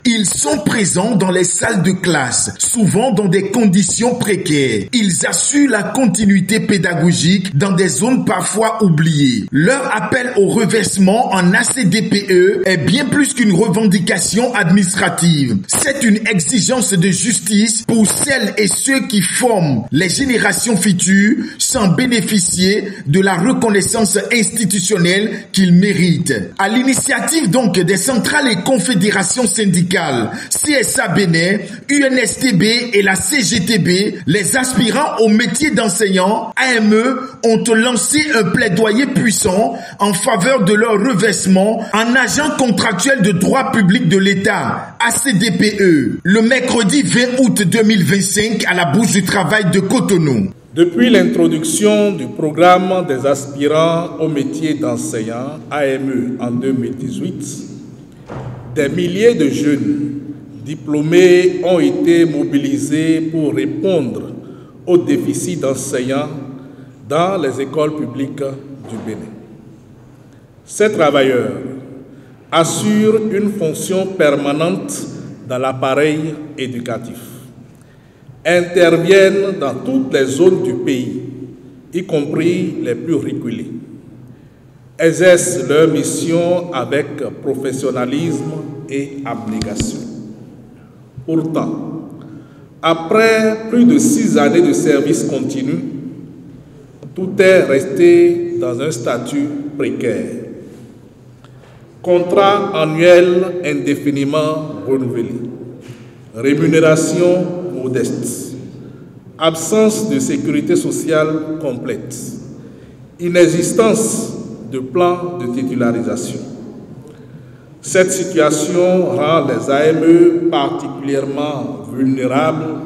Ils sont présents dans les salles de classe, souvent dans des conditions précaires. Ils assurent la continuité pédagogique dans des zones parfois oubliées. Leur appel au reversement en ACDPE est bien plus qu'une revendication administrative. C'est une exigence de justice pour celles et ceux qui forment les générations futures sans bénéficier de la reconnaissance institutionnelle qu'ils méritent. À l'initiative donc des centrales et confédérations syndicales, CSA Bénin, UNSTB et la CGTB, les aspirants au métier d'enseignant, AME, ont lancé un plaidoyer puissant en faveur de leur reversement en agent contractuel de droit public de l'État, ACDPE, le mercredi 20 août 2025 à la Bourse du Travail de Cotonou. Depuis l'introduction du programme des aspirants au métier d'enseignant, AME, en 2018, des milliers de jeunes diplômés ont été mobilisés pour répondre au déficit d'enseignants dans les écoles publiques du Bénin. Ces travailleurs assurent une fonction permanente dans l'appareil éducatif, interviennent dans toutes les zones du pays, y compris les plus reculées, exercent leur mission avec professionnalisme et abnégation. Pourtant, après plus de 6 années de service continu, tout est resté dans un statut précaire. Contrat annuel indéfiniment renouvelé, rémunération modeste, absence de sécurité sociale complète, inexistence de plan de titularisation. Cette situation rend les AME particulièrement vulnérables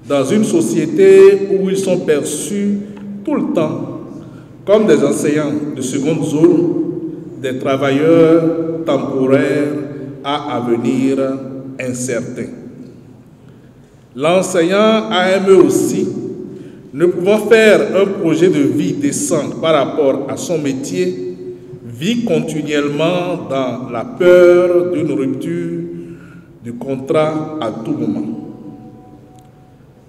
dans une société où ils sont perçus tout le temps comme des enseignants de seconde zone, des travailleurs temporaires à avenir incertain. L'enseignant AME aussi, ne pouvant faire un projet de vie décent par rapport à son métier, vit continuellement dans la peur d'une rupture du contrat à tout moment.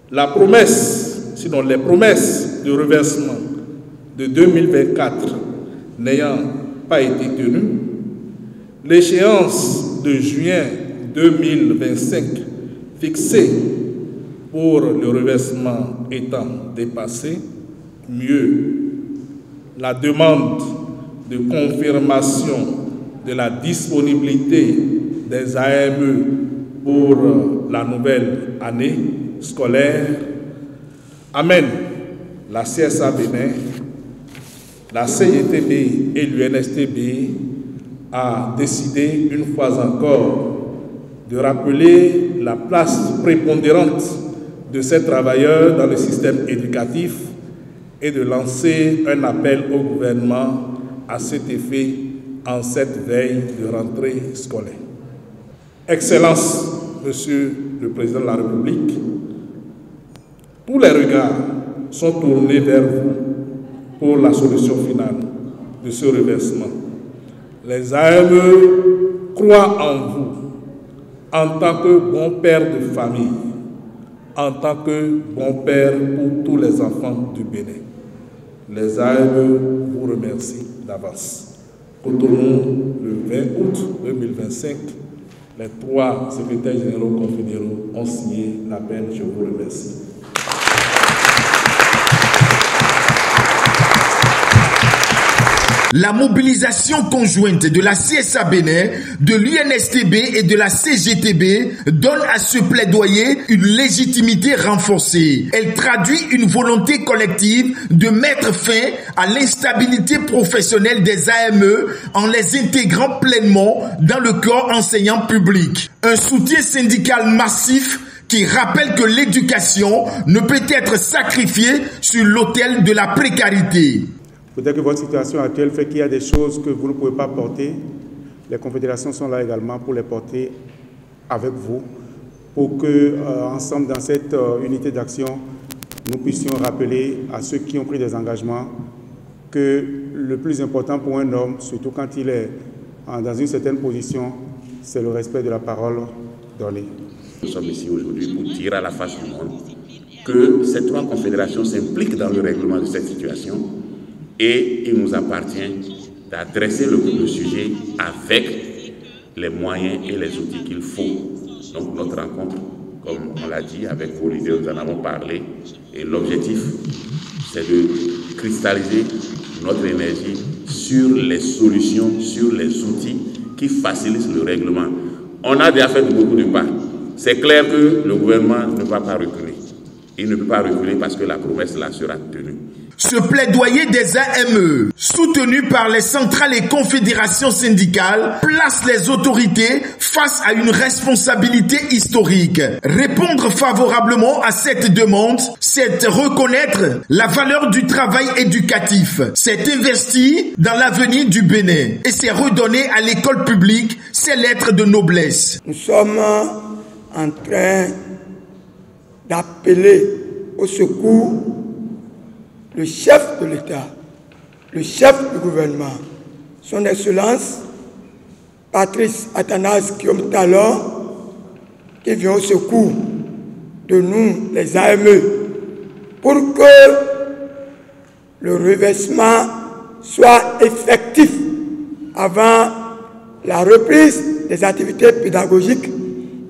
La promesse, sinon les promesses de reversement de 2024 n'ayant pas été tenues, l'échéance de juin 2025 fixée pour le reversement étant dépassée, mieux, la demande de confirmation de la disponibilité des AME pour la nouvelle année scolaire amène la CSA Bénin, la CGTB et l'UNSTB à décider une fois encore de rappeler la place prépondérante de ces travailleurs dans le système éducatif et de lancer un appel au gouvernement à cet effet en cette veille de rentrée scolaire. Excellence, Monsieur le Président de la République, tous les regards sont tournés vers vous pour la solution finale de ce reversement. Les AME croient en vous en tant que bon père de famille, en tant que bon père pour tous les enfants du Bénin. Les AME vous remercient d'avance. Cotonou, le 20 août 2025, les 3 secrétaires généraux confédéraux ont signé l'appel. Je vous remercie. La mobilisation conjointe de la CSA Bénin, de l'UNSTB et de la CGTB donne à ce plaidoyer une légitimité renforcée. Elle traduit une volonté collective de mettre fin à l'instabilité professionnelle des AME en les intégrant pleinement dans le corps enseignant public. Un soutien syndical massif qui rappelle que l'éducation ne peut être sacrifiée sur l'autel de la précarité. Peut-être que votre situation actuelle fait qu'il y a des choses que vous ne pouvez pas porter. Les confédérations sont là également pour les porter avec vous, pour que, ensemble, dans cette unité d'action, nous puissions rappeler à ceux qui ont pris des engagements que le plus important pour un homme, surtout quand il est dans une certaine position, c'est le respect de la parole donné. Nous sommes ici aujourd'hui pour dire à la face du monde que ces 3 confédérations s'impliquent dans le règlement de cette situation et il nous appartient d'adresser le sujet avec les moyens et les outils qu'il faut. Donc notre rencontre, comme on l'a dit, avec vos leaders, nous en avons parlé, et l'objectif, c'est de cristalliser notre énergie sur les solutions, sur les outils qui facilitent le règlement. On a déjà fait beaucoup de pas. C'est clair que le gouvernement ne va pas reculer. Il ne peut pas reculer parce que la promesse là sera tenue. Ce plaidoyer des AME, soutenu par les centrales et confédérations syndicales, place les autorités face à une responsabilité historique. Répondre favorablement à cette demande, c'est reconnaître la valeur du travail éducatif, c'est investir dans l'avenir du Bénin et c'est redonner à l'école publique ses lettres de noblesse. Nous sommes en train d'appeler au secours le chef de l'État, le chef du gouvernement, son Excellence Patrice Athanase Guillaume Talon, qui vient au secours de nous, les AME, pour que le reversement soit effectif avant la reprise des activités pédagogiques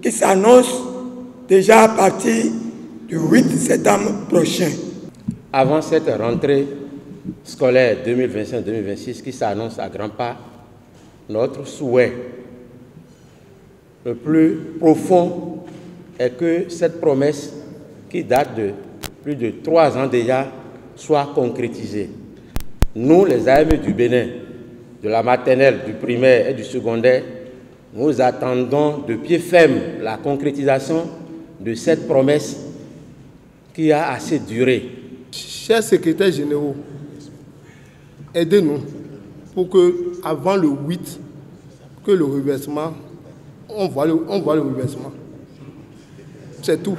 qui s'annonce déjà à partir du 8 septembre prochain. Avant cette rentrée scolaire 2025-2026 qui s'annonce à grands pas, notre souhait le plus profond est que cette promesse qui date de plus de 3 ans déjà soit concrétisée. Nous, les AME du Bénin, de la maternelle, du primaire et du secondaire, nous attendons de pied ferme la concrétisation de cette promesse qui a assez duré. Chers secrétaires généraux, aidez-nous pour que, avant le 8, que le reversement, on voit le reversement. C'est tout.